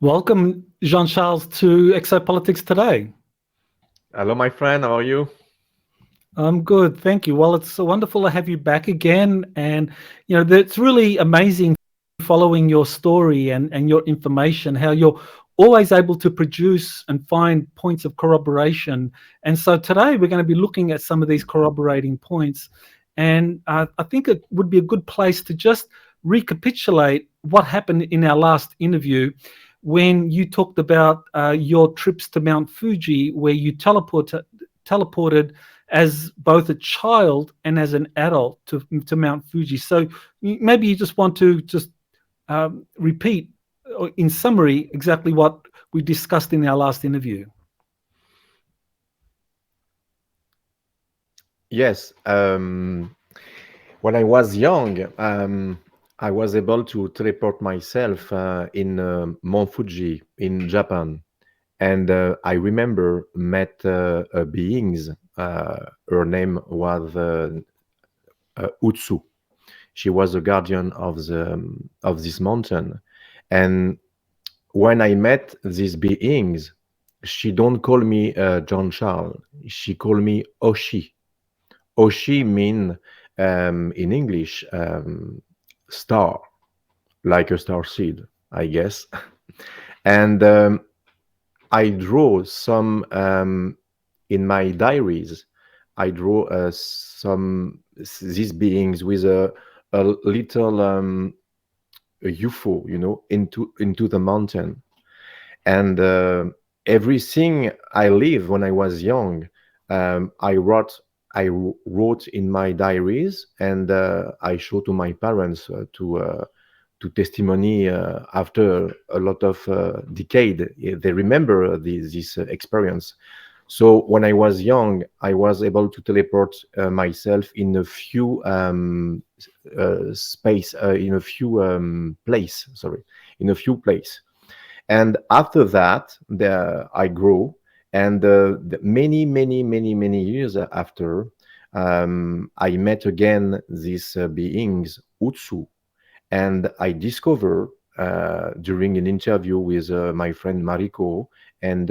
Welcome, Jean Charles, to Exopolitics Today. Hello, my friend. How are you? I'm good, thank you. Well, it's so wonderful to have you back again, and it's really amazing following your story and your information, how you're always able to produce and find points of corroboration. And so today we're going to be looking at some of these corroborating points, and I think it would be a good place to just recapitulate what happened in our last interview when you talked about your trips to Mount Fuji, where you teleported as both a child and as an adult to Mount Fuji. So maybe you just want to just repeat in summary exactly what we discussed in our last interview. Yes. When I was young, I was able to teleport myself in Mount Fuji in Japan. And I remember met beings. Her name was Utsu. She was a guardian of this mountain. And when I met these beings, she don't call me Jean Charles. She called me Oshi. Oshi mean in English star, like a star seed, I guess. And I draw some in my diaries. I draw some these beings with a little a UFO, into the mountain. And everything I live when I was young, I wrote in my diaries, and I show to my parents to testimony after a lot of decade. They remember this experience. So when I was young, I was able to teleport myself in a few in a few place. Sorry, in a few place. And after that, I grew, and many, many, many, many years after, I met again these beings, Utsu, and I discovered during an interview with my friend Mariko and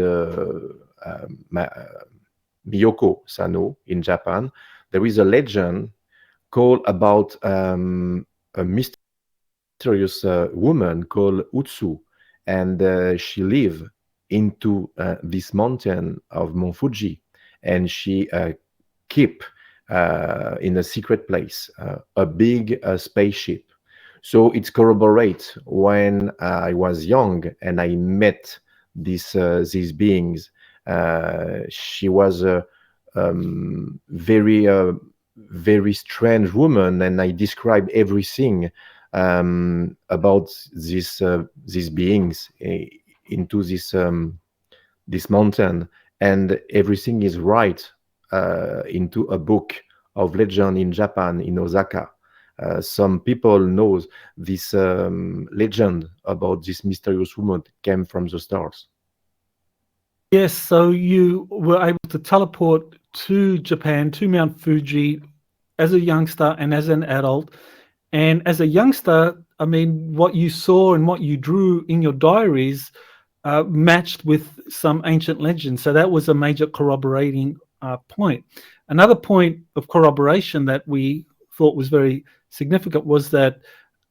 Miyoko Sano in Japan, there is a legend called about a mysterious woman called Utsu, and she lived into this mountain of Mount Fuji, and she keep in a secret place a big spaceship. So it corroborates when I was young and I met these beings. She was a very very strange woman, and I describe everything about these beings into this mountain, and everything is right into a book of legend in Japan, in Osaka. Some people knows this legend about this mysterious woman came from the stars. Yes, so you were able to teleport to Japan, to Mount Fuji, as a youngster and as an adult. And as a youngster, I mean, what you saw and what you drew in your diaries matched with some ancient legends. So that was a major corroborating point. Another point of corroboration that we thought was very significant was that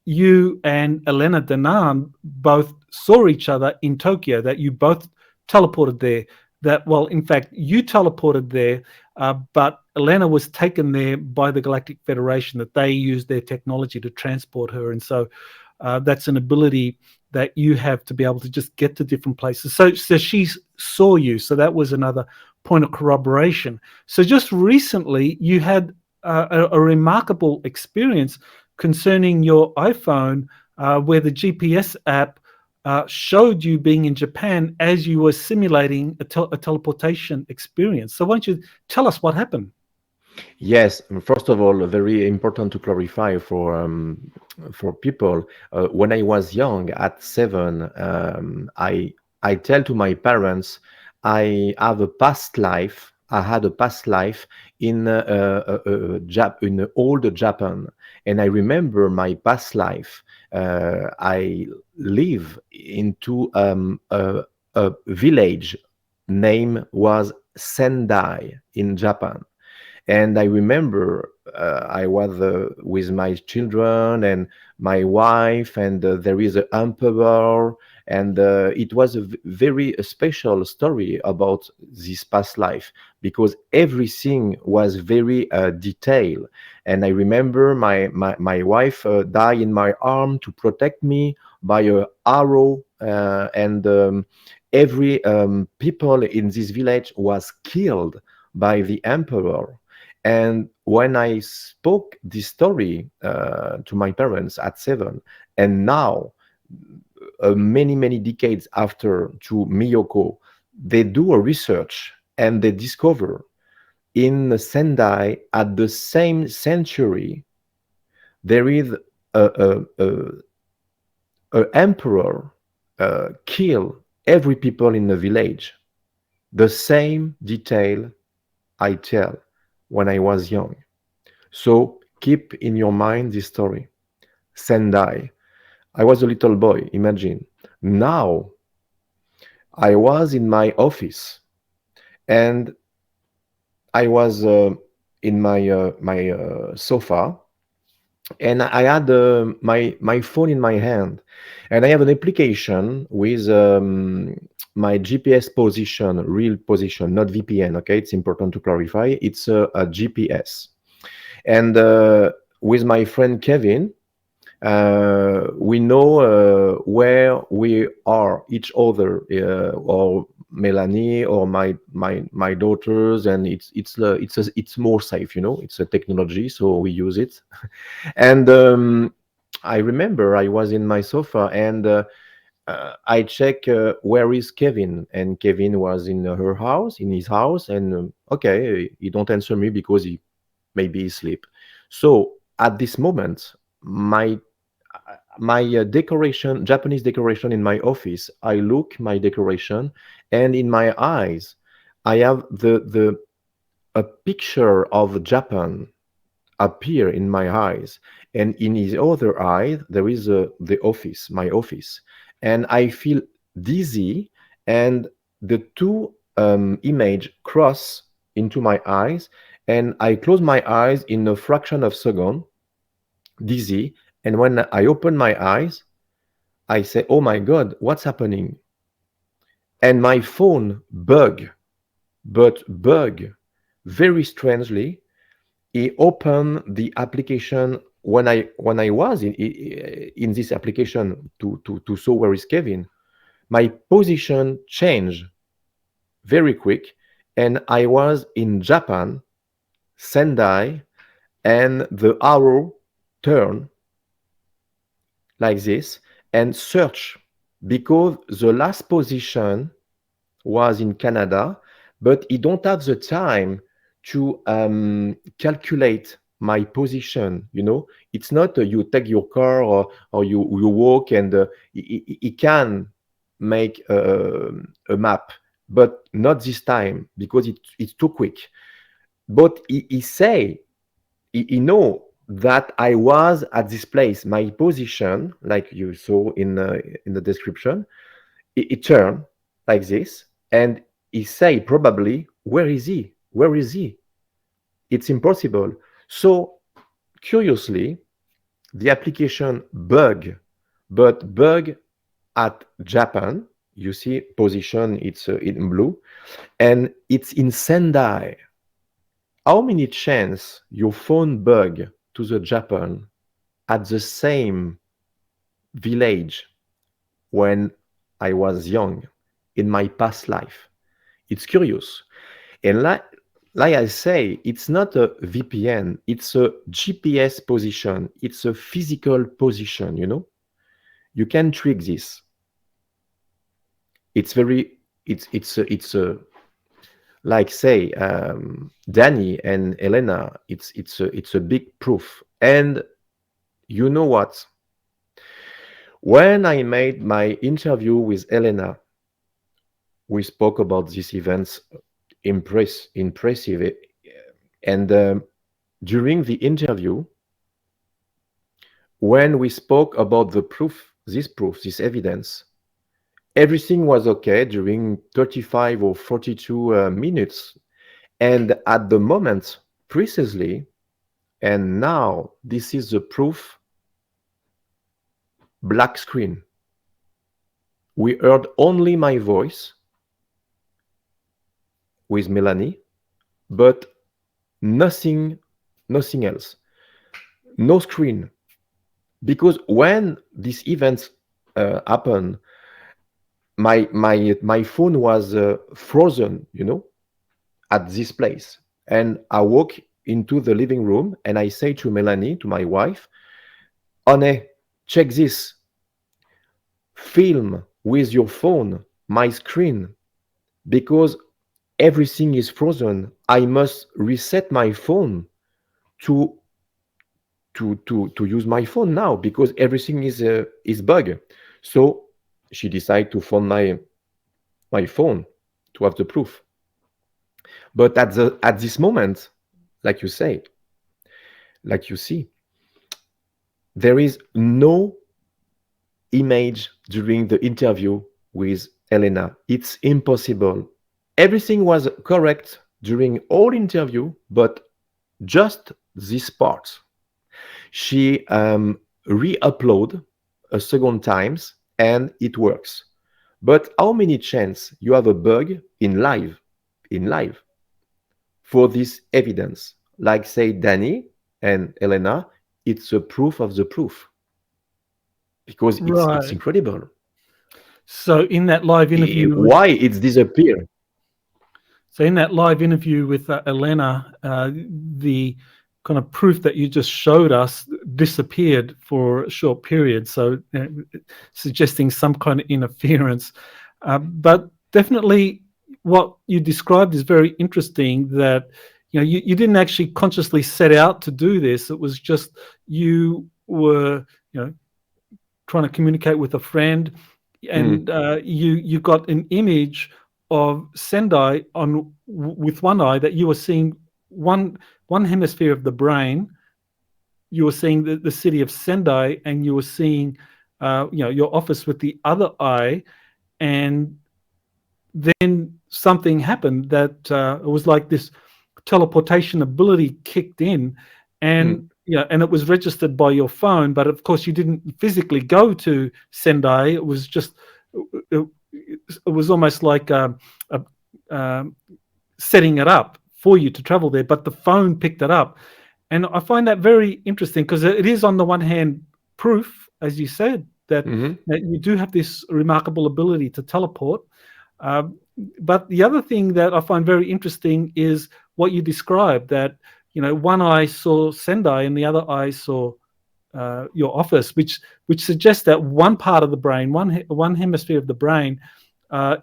you and Elena Danan both saw each other in Tokyo, that you both teleported there. That, well, in fact, you teleported there, but Elena was taken there by the Galactic Federation, that they used their technology to transport her. And so that's an ability that you have to be able to just get to different places. So she saw you. So that was another point of corroboration. So just recently, you had a remarkable experience concerning your iPhone, where the GPS app showed you being in Japan as you were simulating a teleportation experience. So why don't you tell us what happened? Yes, first of all, very important to clarify for people. When I was young, at 7, I tell to my parents I have a past life I had a past life in in old Japan, and I remember my past life. I live into a village name was Sendai in Japan. And I remember I was with my children and my wife, and there is an emperor, and it was a very special story about this past life because everything was very detailed. And I remember my wife died in my arm to protect me by a arrow, and every people in this village was killed by the emperor. And when I spoke this story to my parents at 7, and now, many decades after, to Miyoko, they do a research and they discover in Sendai at the same century there is a emperor kill every people in the village. The same detail I tell when I was young. So keep in your mind this story. Sendai. I was a little boy, imagine. Now I was in my office and I was in my sofa, and I had my phone in my hand, and I have an application with my GPS position, real position, not VPN. Okay, it's important to clarify. It's a GPS, and with my friend Kevin, we know where we are each other, or Melanie or my daughters, and it's more safe, it's a technology, so we use it. And I remember I was in my sofa, and I check where is Kevin, and Kevin was in his house, and okay, he don't answer me because he maybe he sleep. So at this moment, my decoration, Japanese decoration in my office, I look my decoration, and in my eyes, I have the a picture of Japan appear in my eyes, and in his other eye there is the office, my office, and I feel dizzy, and the two image cross into my eyes, and I close my eyes in a fraction of second, dizzy, and when I open my eyes, I say, "Oh my God, what's happening?" And my phone bug very strangely. He opened the application when I was in this application to show where is Kevin. My position changed very quick, and I was in Japan, Sendai, and the arrow turned like this and search, because the last position was in Canada, but he don't have the time to calculate my position. It's not you take your car, or you walk, and he can make a map, but not this time because it's too quick. But he say he know that I was at this place. My position, like you saw in the description, it turned like this, and he say probably, where is he? Where is he? It's impossible. So curiously, the application bug at Japan. You see position, it's in blue, and it's in Sendai. How many chance your phone bug to the Japan at the same village when I was young in my past life? It's curious. And like I say, it's not a VPN, it's a GPS position, it's a physical position. You can trick this. It's very, it's a like say Danny and Elena, it's a big proof. And you know what? When I made my interview with Elena, we spoke about these events impressive. And during the interview, when we spoke about the proof, this evidence, everything was okay during 35 or 42 minutes. And at the moment, precisely, and now this is the proof, black screen. We heard only my voice with Melanie, but nothing else. No screen. Because when these events happen, my phone was frozen, at this place. And I walk into the living room and I say to Melanie, to my wife, honey, check this. Film with your phone my screen, because everything is frozen. I must reset my phone to use my phone now, because everything is bug. So she decided to phone my phone to have the proof. But at this moment, like you say, like you see, there is no image during the interview with Elena. It's impossible. Everything was correct during all interview, but just this part. She re-upload a second times and it works. But how many chance you have a bug in live for this evidence? Like say Danny and Elena, it's a proof of the proof, because it's Right. incredible. So in that live interview, Why it's disappear? so in that live interview with Elena, the kind of proof that you just showed us disappeared for a short period. So suggesting some kind of interference. But definitely what you described is very interesting, that you didn't actually consciously set out to do this. It was just you were trying to communicate with a friend, and you got an image of Sendai with one eye, that you were seeing one hemisphere of the brain. You were seeing the city of Sendai, and you were seeing your office with the other eye. And then something happened that it was like this teleportation ability kicked in, and and it was registered by your phone. But of course, you didn't physically go to Sendai. It was just it was almost like setting it up for you to travel there. But the phone picked it up, and I find that very interesting, because it is, on the one hand, proof, as you said, that you do have this remarkable ability to teleport. But the other thing that I find very interesting is what you described, that one eye saw Sendai and the other eye saw your office, which suggests that one part of the brain, one hemisphere of the brain,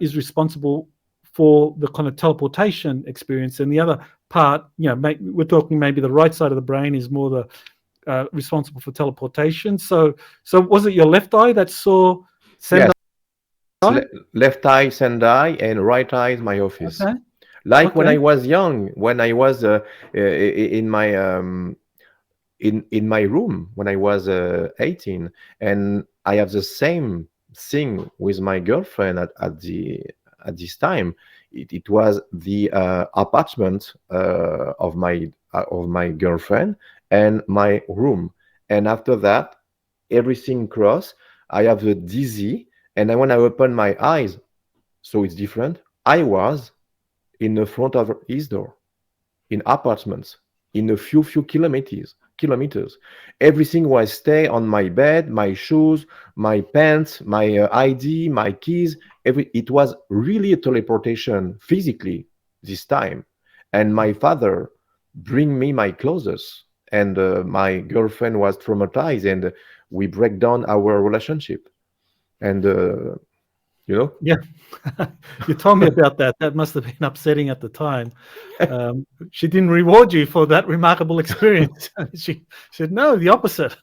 is responsible for the kind of teleportation experience, and the other part, we're talking maybe the right side of the brain is more the responsible for teleportation. So was it your left eye that saw Sendai? Yes. Left eye Sendai and right eye is my office. Okay. Like when I was young, when I was in my in my room when I was 18, and I have the same thing with my girlfriend at this time. It was the apartment of my girlfriend and my room, and after that, everything crossed. I have the dizzy, and then when I open my eyes, so it's different. I was in the front of his door, in apartments, in a few kilometers. Everything was stay on my bed, my shoes, my pants, my ID, my keys. It was really a teleportation physically this time. And my father bring me my clothes, and my girlfriend was traumatized, and we break down our relationship. And Yeah. You told me about that. That must have been upsetting at the time. She didn't reward you for that remarkable experience. She said, no, the opposite.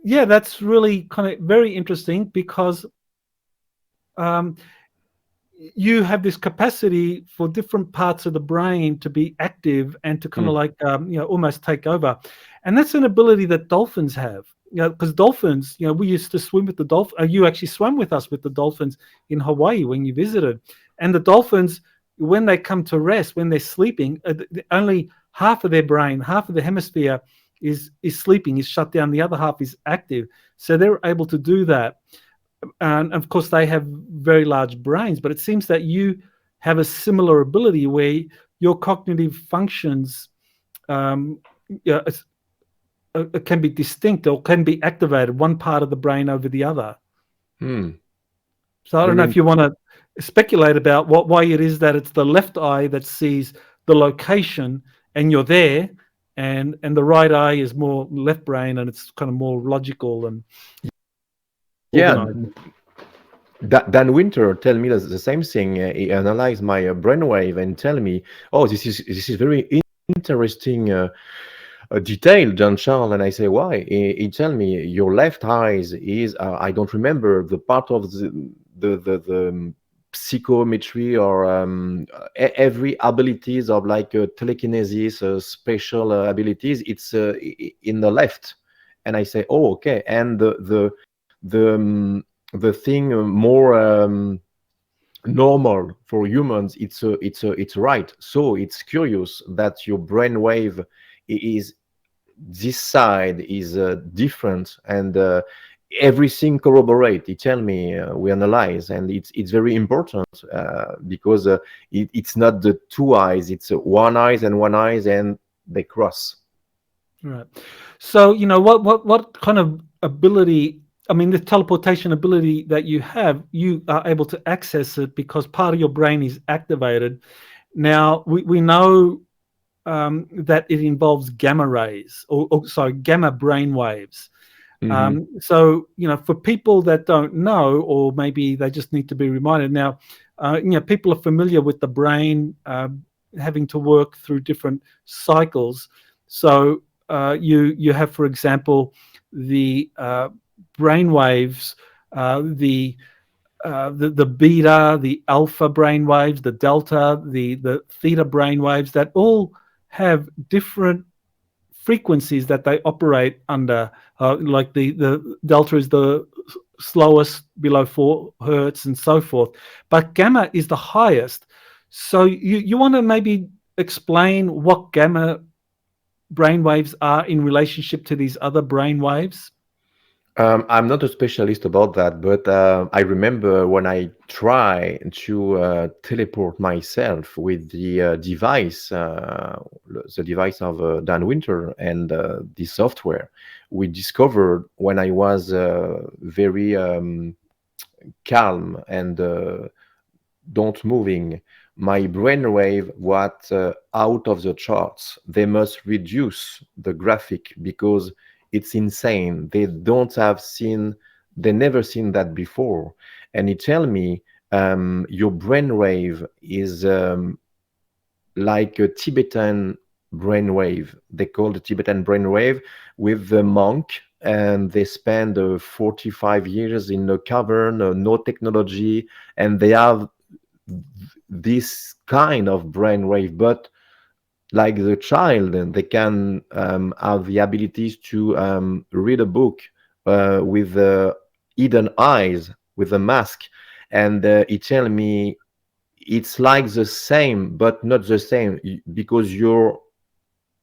Yeah, that's really kind of very interesting, because you have this capacity for different parts of the brain to be active and to kind of Mm. like almost take over, and that's an ability that dolphins have. Because dolphins, we used to swim with the dolphin. You actually swam with us with the dolphins in Hawaii when you visited, and the dolphins, when they come to rest, when they're sleeping, only half of their brain, half of the hemisphere is sleeping, is shut down. The other half is active, so they're able to do that. And of course they have very large brains, but it seems that you have a similar ability where your cognitive functions um, yeah, can be distinct or can be activated, one part of the brain over the other. Mm. So I don't know Very if you want to speculate about why it is that it's the left eye that sees the location and you're there, and the right eye is more left brain and it's kind of more logical and yeah. organized. Dan Winter tell me the same thing. He analyzed my brainwave and tell me, "Oh, this is very interesting detail, John Charles." And I say, "Why?" He tell me, "Your left eyes is I don't remember the part of the psychometry or every abilities of like telekinesis, special abilities. It's in the left." And I say, "Oh, okay." And the the thing more normal for humans, it's right. So it's curious that your brainwave is this side is different, and everything corroborate. He tell me we analyze, and it's very important because it's not the two eyes, it's one eyes and one eyes, and they cross. Right. So, what kind of ability, I mean, the teleportation ability that you are able to access it because part of your brain is activated. Now, we know that it involves gamma rays, or sorry, gamma brain waves. Hmm. So, for people that don't know, or maybe they just need to be reminded now, people are familiar with the brain having to work through different cycles. So, you have, for example, the brain waves, the beta, the alpha brain waves, the delta, the theta brain waves that all have different frequencies that they operate under. Like the delta is the slowest, below 4 hertz, and so forth. But gamma is the highest. So you want to maybe explain what gamma brain waves are in relationship to these other brain waves? I'm not a specialist about that, but I remember when I try to teleport myself with the device of Dan Winter and the software. We discovered when I was very calm and don't moving, my brainwave was out of the charts. They must reduce the graphic because it's insane. They never seen that before. And he tell me, your brainwave is like a Tibetan brainwave. They call the Tibetan brainwave with the monk, and they spend 45 years in a cavern, no technology, and they have this kind of brainwave, but like the child, and they can have the abilities to read a book with hidden eyes, with a mask. And he tell me it's like the same, but not the same, because you're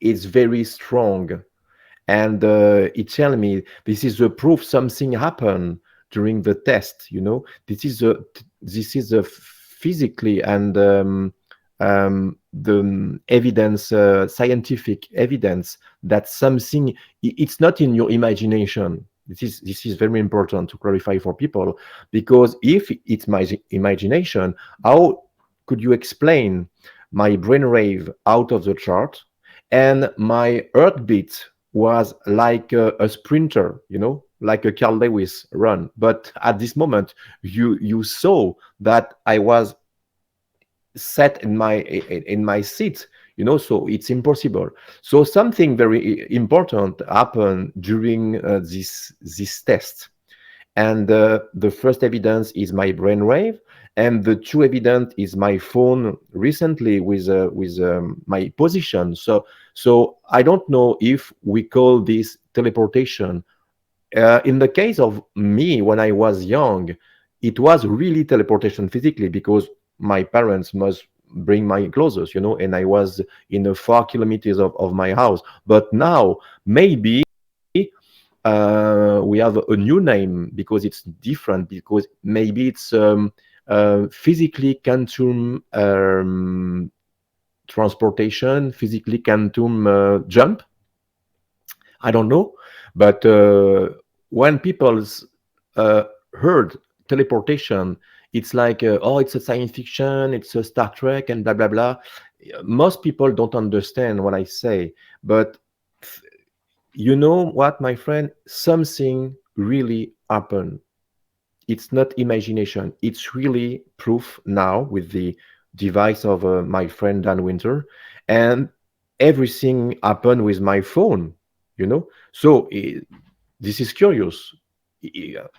it's very strong. And he tell me this is a proof something happened during the test. This is a physically and the evidence, scientific evidence that something it's not in your imagination. This is very important to clarify for people, because if it's my imagination, how could you explain my brainwave out of the chart and my heartbeat was like a sprinter, like a Carl Lewis run. But at this moment, you saw that I was set in my seat, so it's impossible. So something very important happened during this test. And the first evidence is my brainwave, And the true evidence is my phone recently with my position. So I don't know if we call this teleportation. In the case of me, when I was young, it was really teleportation physically, because my parents must bring my clothes, and I was in 4 kilometers of my house. But now maybe we have a new name, because it's different, because maybe it's physically quantum transportation, physically quantum jump. I don't know, but when people heard teleportation, it's like, oh, it's a science fiction, it's a Star Trek, and blah blah blah. Most people don't understand what I say, but you know what, my friend? Something really happened. It's not imagination. It's really proof now with the device of my friend Dan Winter, and everything happened with my phone. So this is curious.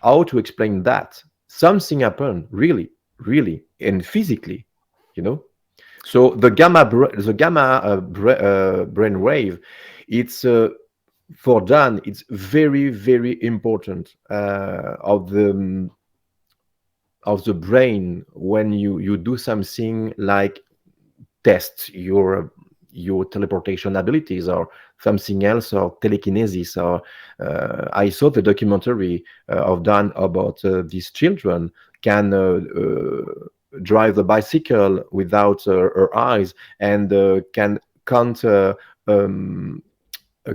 How to explain that? Something happened, really, really, and physically. So the gamma brain wave, it's for Dan, it's very, very important of the brain when you do something like test your teleportation abilities or something else, or telekinesis, or I saw the documentary of Dan about these children can drive the bicycle without her eyes, and can count a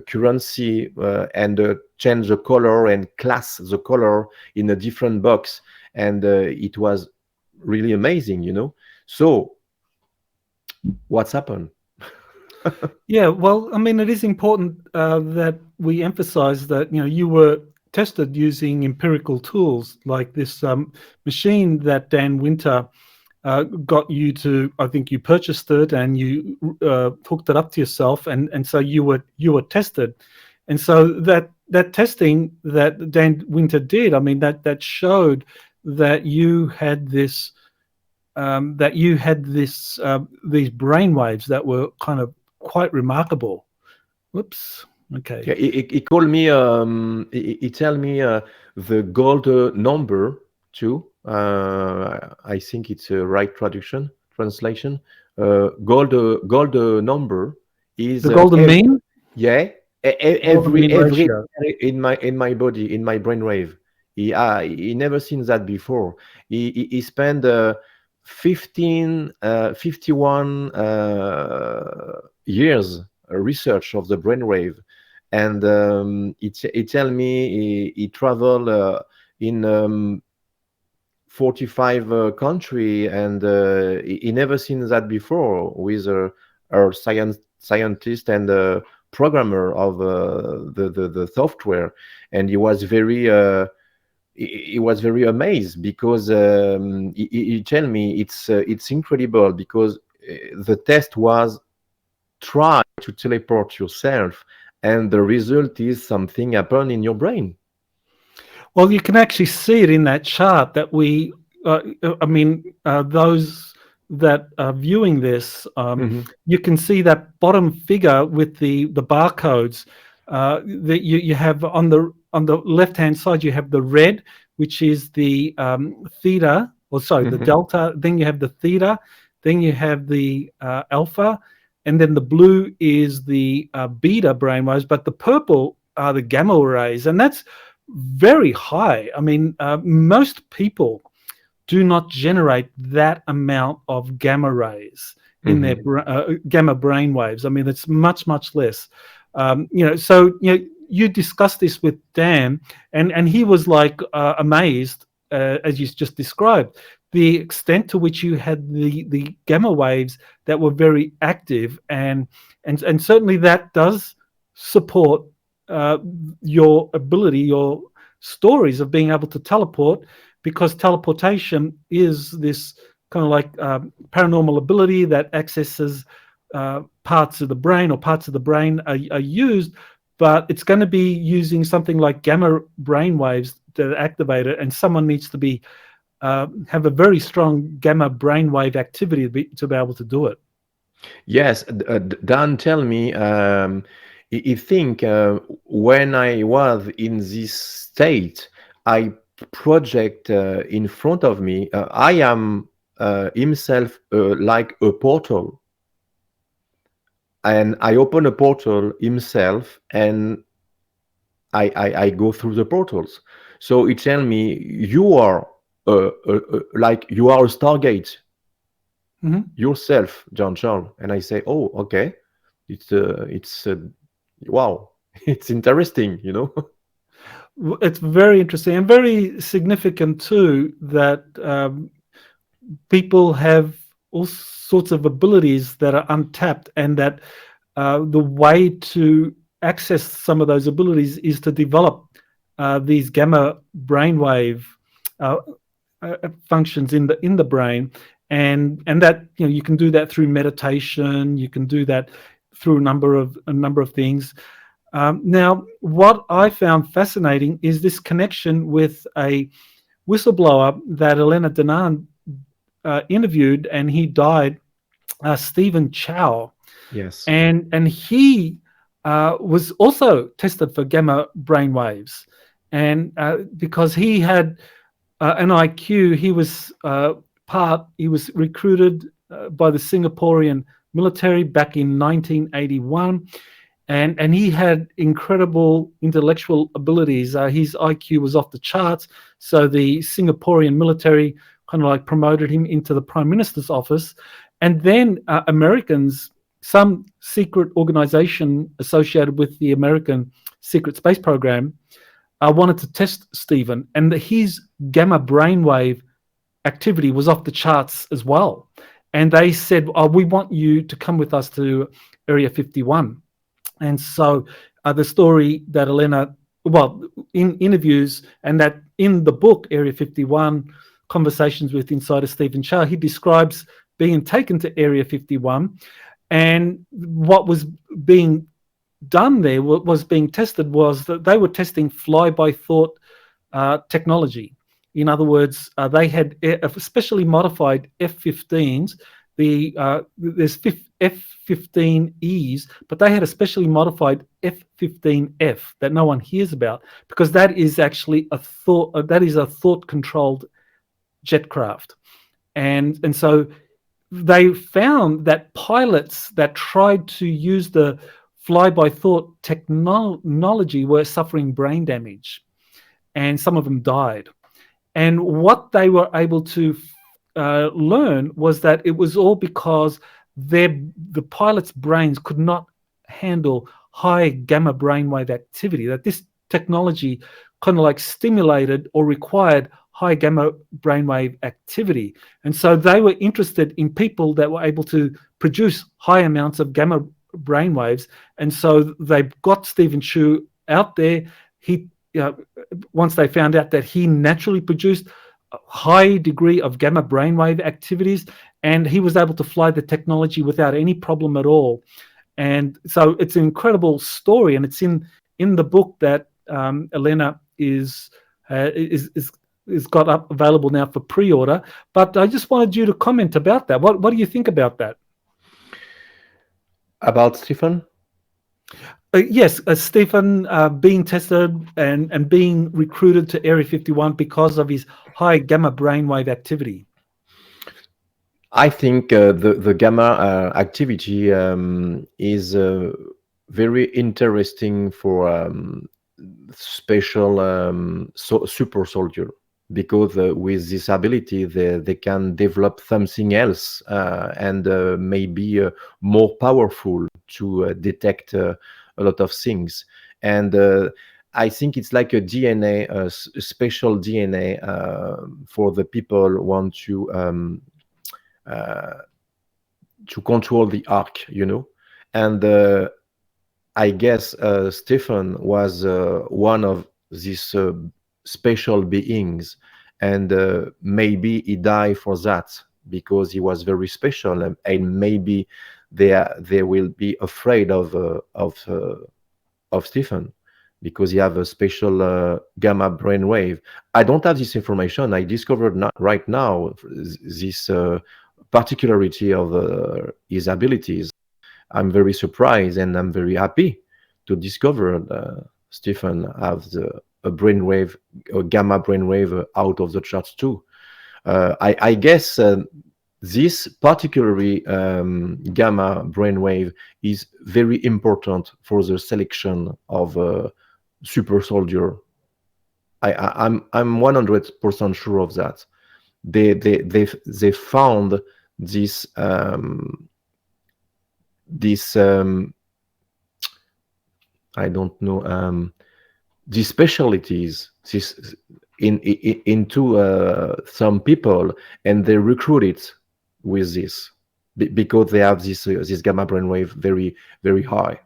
currency, and change the color and class the color in a different box, and it was really amazing. So what's happened? Yeah, well, I mean, it is important that we emphasize that you were tested using empirical tools like this machine that Dan Winter got you to. I think you purchased it and you hooked it up to yourself, and so you were tested, and so that testing that Dan Winter did, I mean, that showed that you had this these brainwaves that were kind of quite remarkable. Whoops. Okay. Yeah, he called me. He tell me the gold number too. I think it's a right translation. Gold number is The golden mean? yeah, Golden mean every ratio. in my body, in my brainwave. He never seen that before. He spent 51 years research of the brainwave, and he tell me he traveled in 45 country, and he never seen that before with a scientist and programmer of the software, and he was very amazed, because he tell me it's incredible, because the test was try to teleport yourself, and the result is something happen in your brain. Well, you can actually see it in that chart that we. I mean, those that are viewing this, you can see that bottom figure with the barcodes. That you have on the left hand side, you have the red, which is the theta, or sorry, the delta. Then you have the theta. Then you have the alpha, and then the blue is the beta brainwaves. But the purple are the gamma rays, and that's very high. I mean, most people do not generate that amount of gamma rays in their gamma brain waves. I mean, it's much less. So you discussed this with Dan, and he was like amazed, as you just described, the extent to which you had the gamma waves that were very active, and certainly that does support your ability, your stories of being able to teleport, because teleportation is this kind of like paranormal ability that accesses parts of the brain, or parts of the brain are used, but it's going to be using something like gamma brain waves to activate it, and someone needs to be have a very strong gamma brainwave activity to be able to do it. Yes, Dan tell me, he think when I was in this state, I project in front of me, I am himself like a portal, and I open a portal himself, and I go through the portals. So he tell me, you are like you are a Stargate Mhm. yourself, Jean Charles. And I say, oh, okay, it's wow, it's interesting, you know. It's very interesting and very significant too that people have all sorts of abilities that are untapped, and that the way to access some of those abilities is to develop these gamma brainwave uh, functions in the brain, and that you can do that through meditation. You can do that through a number of things. Now, what I found fascinating is this connection with a whistleblower that Elena Danaan interviewed, and he died, Stephen Chow, Yes. and he was also tested for gamma brainwaves, and because he had an IQ, he was recruited by the Singaporean military back in 1981, and he had incredible intellectual abilities. His IQ was off the charts, so the Singaporean military kind of like promoted him into the Prime Minister's office, and then Americans, some secret organization associated with the American secret space program, wanted to test Stephen, and his gamma brainwave activity was off the charts as well. And they said, "Oh, we want you to come with us to Area 51." And so the story that Elena, well, in interviews, and that in the book, Area 51, Conversations with Insider Stephen Chow, he describes being taken to Area 51, and what was being done there, what was being tested, was that they were testing fly-by-thought technology. In other words, they had specially modified F-15s. There's F-15Es, but they had a specially modified F-15F that no one hears about, because that is actually a thought-controlled jet craft, and so they found that pilots that tried to use the fly-by-thought technology were suffering brain damage, and some of them died. And what they were able to learn was that it was all because the pilots' brains could not handle high gamma brainwave activity, that this technology kind of like stimulated or required high gamma brainwave activity. And so they were interested in people that were able to produce high amounts of gamma brainwaves. And so they got Stephen Chu out there. Once they found out that he naturally produced a high degree of gamma brainwave activities, and he was able to fly the technology without any problem at all. And so it's an incredible story, and it's in the book that Elena is got up available now for pre-order. But I just wanted you to comment about that. What do you think about that? About Stephen? Yes, Stephen being tested and being recruited to Area 51 because of his high gamma brainwave activity. I think the gamma activity is very interesting for special super soldier, because with this ability they can develop something else and maybe more powerful to detect a lot of things. And I think it's like a DNA, a special DNA for the people who want to control the arc, you know. And I guess Stephen was one of these special beings, and maybe he died for that because he was very special, and maybe they will be afraid of Stephen. because you have a special gamma brainwave. I don't have this information. I discovered not right now this particularity of his abilities. I'm very surprised and I'm very happy to discover Stephen has a brainwave, a gamma brainwave out of the charts too. I guess this particularly gamma brainwave is very important for the selection of a super soldier. I'm 100% sure of that. They found this I don't know these specialties into some people, and they recruit it with this because they have this gamma brainwave very high.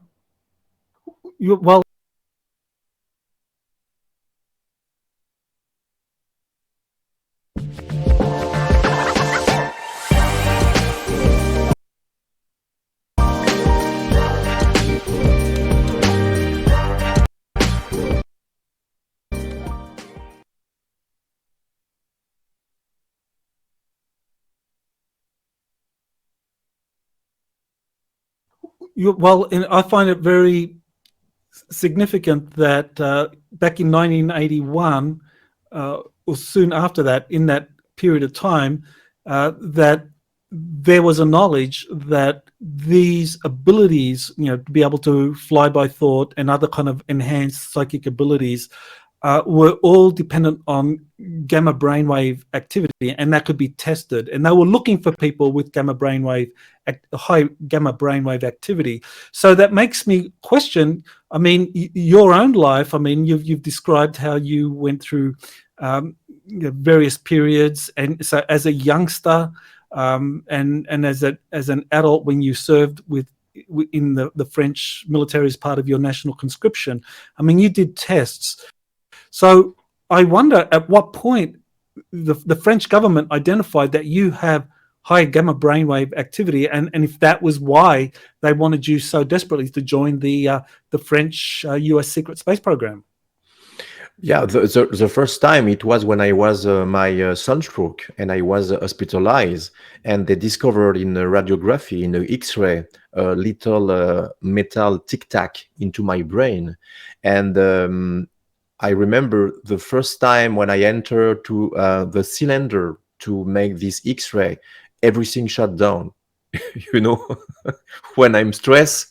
Well, and I find it very significant that back in 1981, or soon after that, in that period of time, that there was a knowledge that these abilities, to be able to fly by thought and other kind of enhanced psychic abilities, were all dependent on gamma brainwave activity, and that could be tested. And they were looking for people with high gamma brainwave activity. So that makes me question, I mean, your own life. I mean, you've described how you went through various periods, and so as a youngster, and as an adult when you served in the French military as part of your national conscription. I mean, you did tests. So I wonder at what point the French government identified that you have high gamma brainwave activity, and if that was why they wanted you so desperately to join the French US secret space program. Yeah, the first time it was when I was my sunstroke and I was hospitalized, and they discovered in radiography, in the X-ray, a little metal tic-tac into my brain. And I remember the first time when I entered to the cylinder to make this X-ray, everything shut down. When I'm stressed,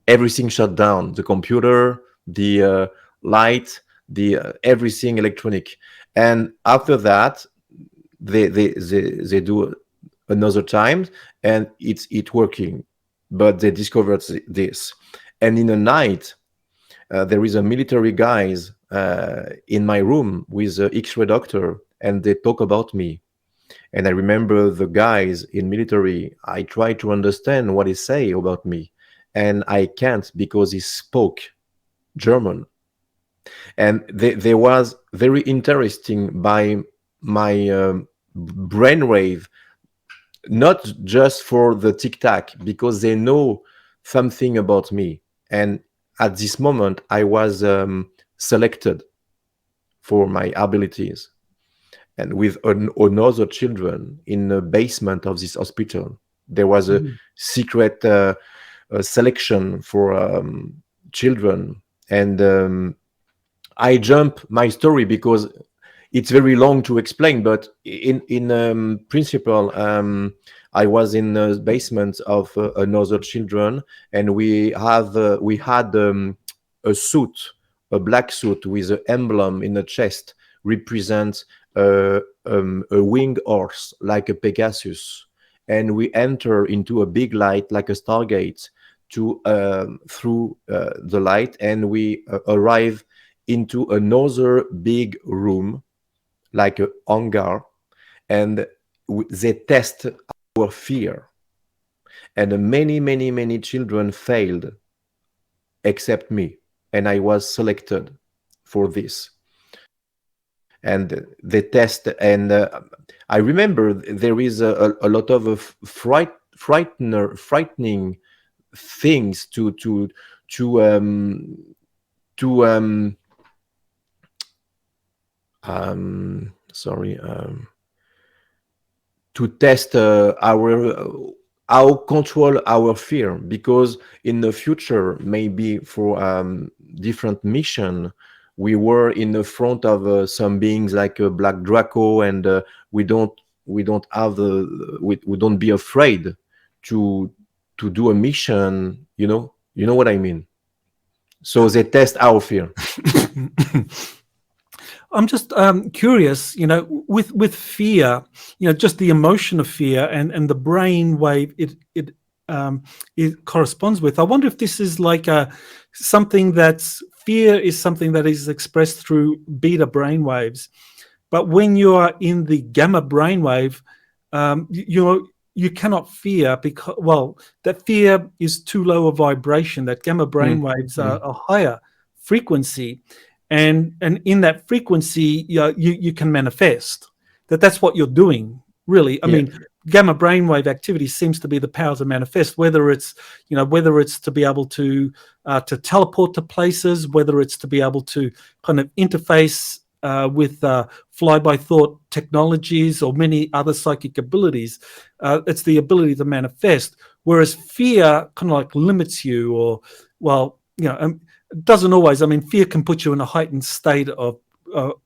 everything shut down. The computer, the light, the everything electronic. And after that, they do another time, and it's working. But they discovered this, and in the night, there is a military guys in my room with an X-ray doctor, and they talk about me. And I remember the guys in military, I try to understand what he say about me, and I can't because he spoke German. And they was very interesting by my brainwave, not just for the tic-tac, because they know something about me. And at this moment, I was selected for my abilities, and with another children in the basement of this hospital. There was a secret selection for children, and I jump my story because it's very long to explain. But in principle, I was in the basement of another children, and we had a suit, a black suit with an emblem in the chest, represents a winged horse like a Pegasus, and we enter into a big light like a Stargate to through the light, and we arrive into another big room like a hangar, and they test our fear, and many children failed except me, and I was selected for this. And they test, and I remember there is a lot of frightening things to to to test our how control our fear, because in the future, maybe for different mission, we were in the front of some beings like a black Draco, and we don't have we don't be afraid to do a mission. You know what I mean. So they test our fear. I'm just curious, with fear, just the emotion of fear and the brain wave it corresponds with. I wonder if this is like something that's fear is something that is expressed through beta brain waves, but when you are in the gamma brainwave, you cannot fear because, well, that fear is too low a vibration. That gamma brainwaves are a higher frequency, and in that frequency, you can manifest. That's what you're doing, really. I mean, gamma brainwave activity seems to be the power to manifest. Whether it's to be able to teleport to places, whether it's to be able to kind of interface with fly-by-thought technologies or many other psychic abilities. It's the ability to manifest, whereas fear kind of like limits you, or, well, it doesn't always. I mean, fear can put you in a heightened state of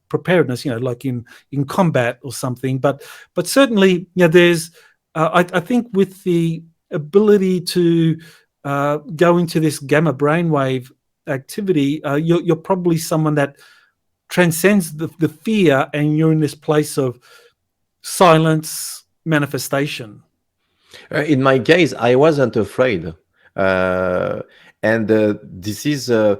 preparedness, like in combat or something. But certainly, there's, I think with the ability to go into this gamma brainwave activity, you're probably someone that transcends the fear, and you're in this place of silence manifestation. In my case, I wasn't afraid, and this is the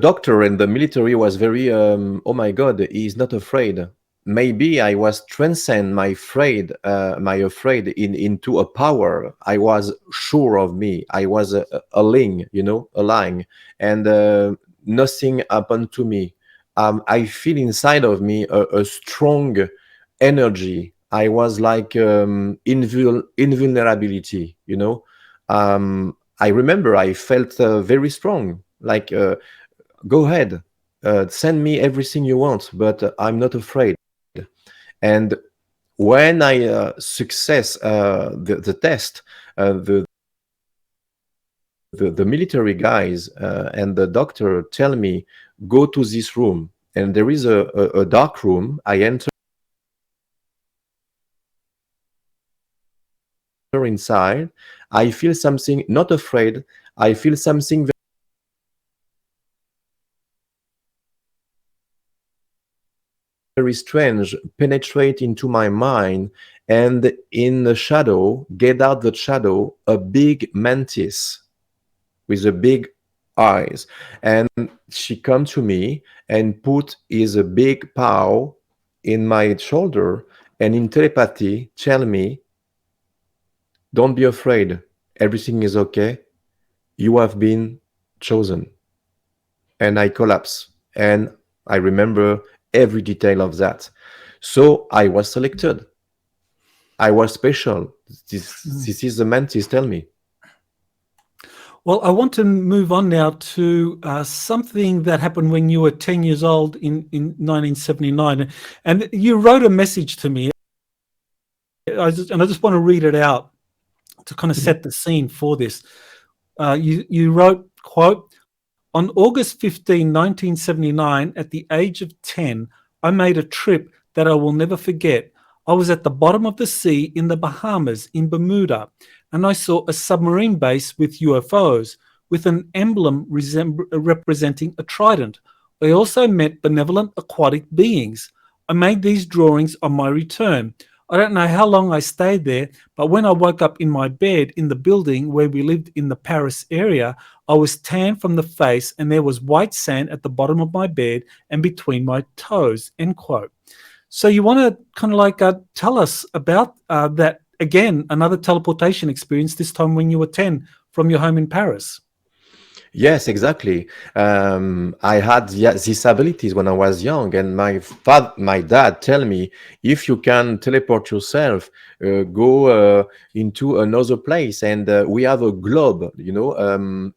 doctor in the military was very oh my God, he's not afraid. Maybe I was transcend my afraid into a power. I was sure of me. I was a ling, a line, and nothing happened to me. I feel inside of me a strong energy. I was like invulnerability, I remember I felt very strong, like, go ahead, send me everything you want, but I'm not afraid. And when I success the test, the military guys and the doctor tell me, go to this room, and there is a dark room. I enter inside. I feel something, not afraid. I feel something very strange penetrate into my mind, and in the shadow, get out the shadow, a big mantis with a big eyes, and she come to me and put his big paw in my shoulder, and in telepathy tell me, don't be afraid, everything is okay, you have been chosen. And I collapse, and I remember every detail of that. So I was selected, I was special. This is the mantis tell me. Well, I want to move on now to something that happened when you were 10 years old in 1979. And you wrote a message to me. I just want to read it out to kind of set the scene for this. You wrote, quote, on August 15, 1979, at the age of 10, I made a trip that I will never forget. I was at the bottom of the sea in the Bahamas, in Bermuda, and I saw a submarine base with UFOs, with an emblem representing a trident. I also met benevolent aquatic beings. I made these drawings on my return. I don't know how long I stayed there, but when I woke up in my bed in the building where we lived in the Paris area, I was tan from the face, and there was white sand at the bottom of my bed and between my toes, end quote. So you want to kind of like tell us about that, again, another teleportation experience, this time when you were 10, from your home in Paris. Yes, exactly. I had these abilities when I was young, and my dad tell me, if you can teleport yourself, go into another place, and we have a globe.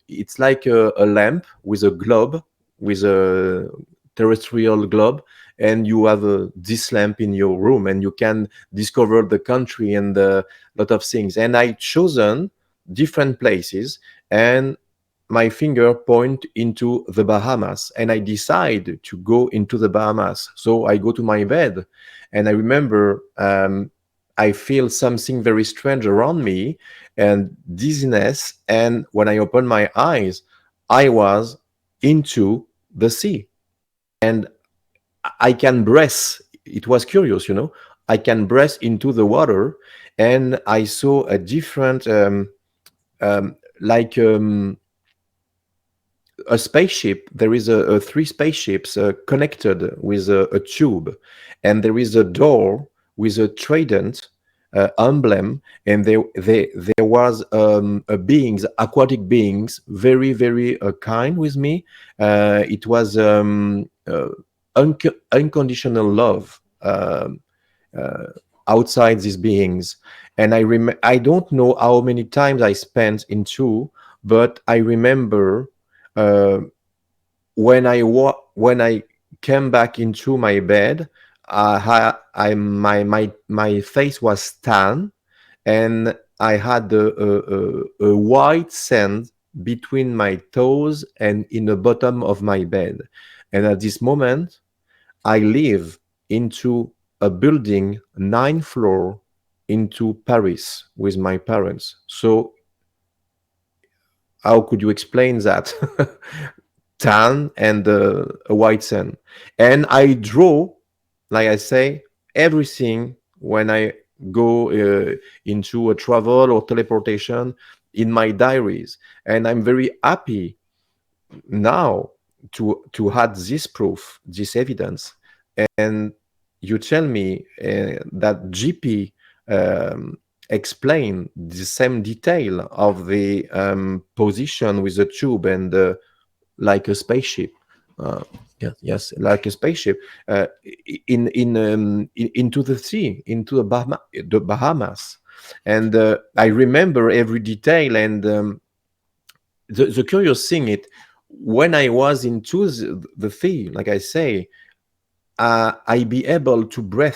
It's like a lamp with a globe, with a terrestrial globe, and you have this lamp in your room, and you can discover the country and a lot of things. And I chosen different places, and my finger point into the Bahamas, and I decide to go into the Bahamas. So I go to my bed, and I remember I feel something very strange around me and dizziness. And when I open my eyes, I was into the sea, and I can breathe. It was curious. I can breathe into the water, and I saw a different, like. A spaceship. There is a three spaceships connected with a tube, and there is a door with a trident emblem, and there was a beings, aquatic beings, very very kind with me. It was unconditional love outside these beings. And I don't know how many times I spent in two, but I remember uh, when I came back into my bed, my face was tan, and I had a white sand between my toes and in the bottom of my bed. And at this moment, I live into a building 9th floor into Paris with my parents. So how could you explain that? Tan and a white sand. And I draw, like I say, everything when I go into a travel or teleportation in my diaries. And I'm very happy now to have this proof, this evidence. And you tell me that GP explain the same detail of the position with the tube and like a spaceship. Uh, yes, like a spaceship into the sea, into the Bahamas. And I remember every detail. And the curious thing is, when I was into the sea, like I say, I be able to breathe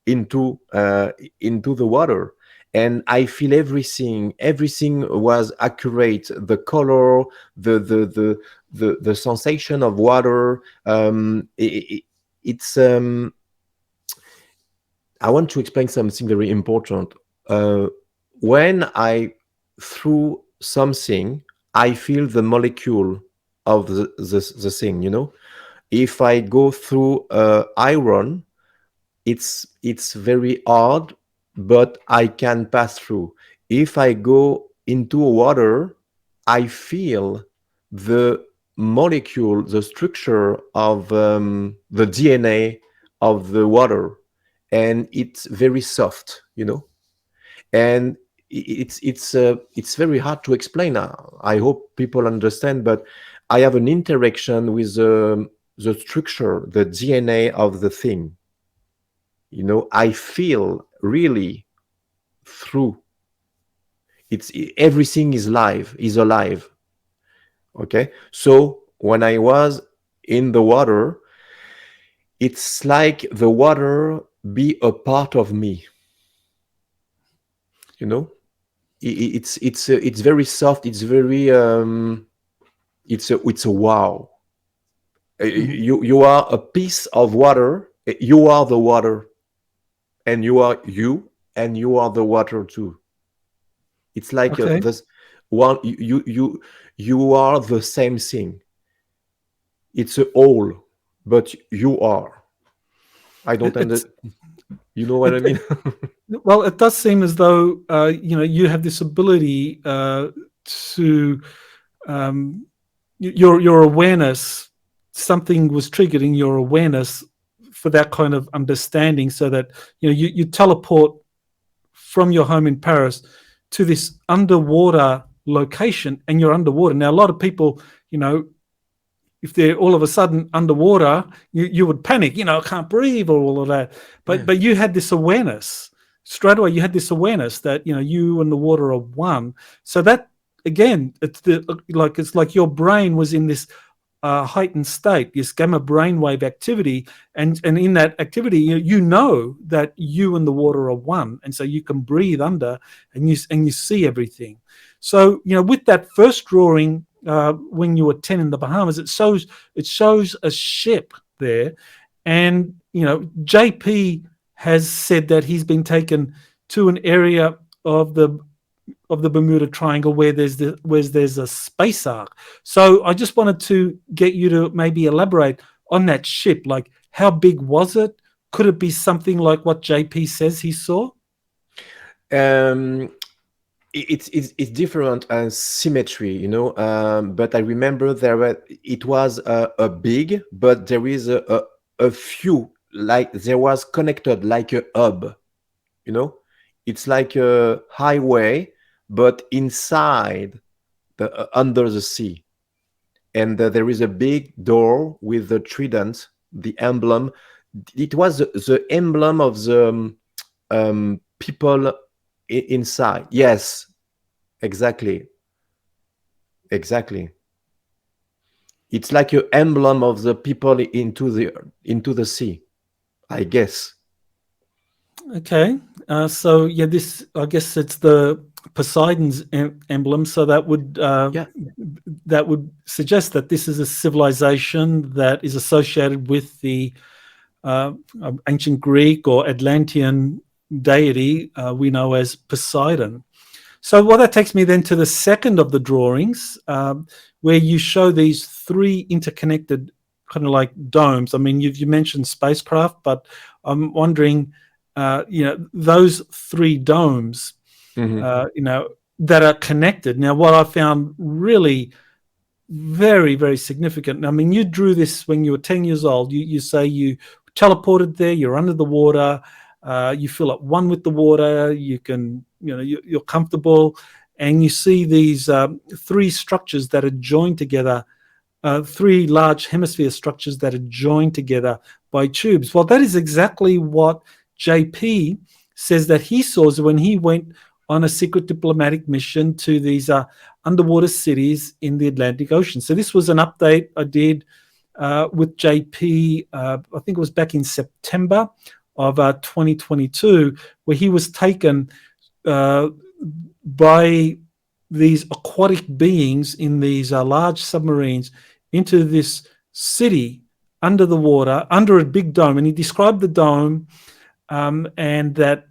into the water, and I feel everything was accurate, the color, the sensation of water. It's I want to explain something very important. When I threw something, I feel the molecule of the thing. If I go through iron, it's very hard, but I can pass through. If I go into water, I feel the molecule, the structure of the DNA of the water, and it's very soft. And it's very hard to explain. I hope people understand, but I have an interaction with the structure, the DNA of the thing. I feel really through. It's everything is alive. Okay, so when I was in the water, it's like the water be a part of me. you know it's very soft. It's very it's a wow. You are a piece of water. You are the water, and you are you, and you are the water too. It's like Okay. this one. You are the same thing. It's a whole, but you are. I don't It's understand. You know what I it, mean? well, it does seem as though you have this ability to your awareness. Something was triggered in your awareness for that kind of understanding, so that you teleport from your home in Paris to this underwater location and you're underwater. Now, a lot of people, if they're all of a sudden underwater, you would panic, I can't breathe or all of that. But you had this awareness straight away. You had this awareness that, you and the water are one. So that, again, it's like your brain was in this heightened state, this gamma brainwave activity, and in that activity, you know that you and the water are one, and so you can breathe under, and you see everything. So with that first drawing, when you were 10 in the Bahamas, it shows a ship there, and JP has said that he's been taken to an area of the Bermuda Triangle where there's a space arc. So I just wanted to get you to maybe elaborate on that ship. Like, how big was it? Could it be something like what JP says he saw? It's different symmetry, but I remember it was a big, but there is a few, like there was connected like a hub, it's like a highway, but inside under the sea. And there is a big door with the trident, the emblem. It was the emblem of the people inside. Yes, exactly. It's like an emblem of the people into the sea, I guess. Okay, so yeah, this, I guess it's the Poseidon's emblem. So that would suggest that this is a civilization that is associated with the ancient Greek or Atlantean deity we know as Poseidon. So that takes me then to the second of the drawings, where you show these three interconnected kind of like domes. I mean, you mentioned spacecraft, but I'm wondering, those three domes, that are connected. Now, what I found really very, very significant. I mean, you drew this when you were 10 years old. You say you teleported there, you're under the water, you feel at one with the water, you can, you're comfortable, and you see these three structures that are joined together, three large hemisphere structures that are joined together by tubes. Well, that is exactly what JP says that he saw when he went on a secret diplomatic mission to these underwater cities in the Atlantic Ocean. So this was an update I did with JP, I think it was back in September of 2022, where he was taken by these aquatic beings in these large submarines into this city under the water, under a big dome. And he described the dome, and that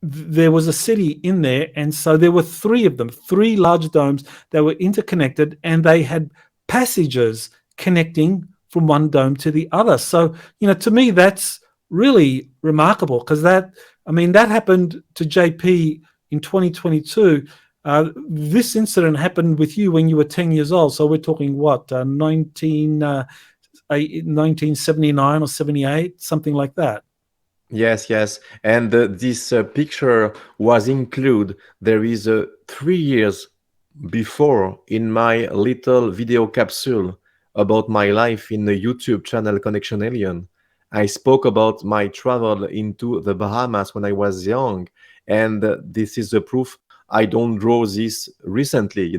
there was a city in there. And so there were three of them, three large domes that were interconnected, and they had passages connecting from one dome to the other. So, to me, that's really remarkable, because that happened to JP in 2022. This incident happened with you when you were 10 years old. So we're talking what, 1979 or 78, something like that. Yes. And this picture was included. There is 3 years before in my little video capsule about my life in the YouTube channel Connection Alien. I spoke about my travel into the Bahamas when I was young. And this is the proof I don't draw this recently,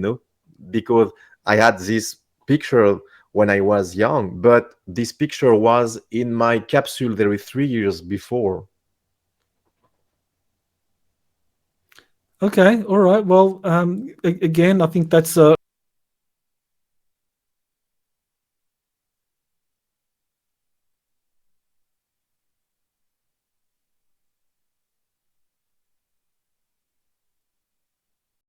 because I had this picture when I was young, but this picture was in my capsule there 3 years before. Okay, all right. Well, again, I think that's a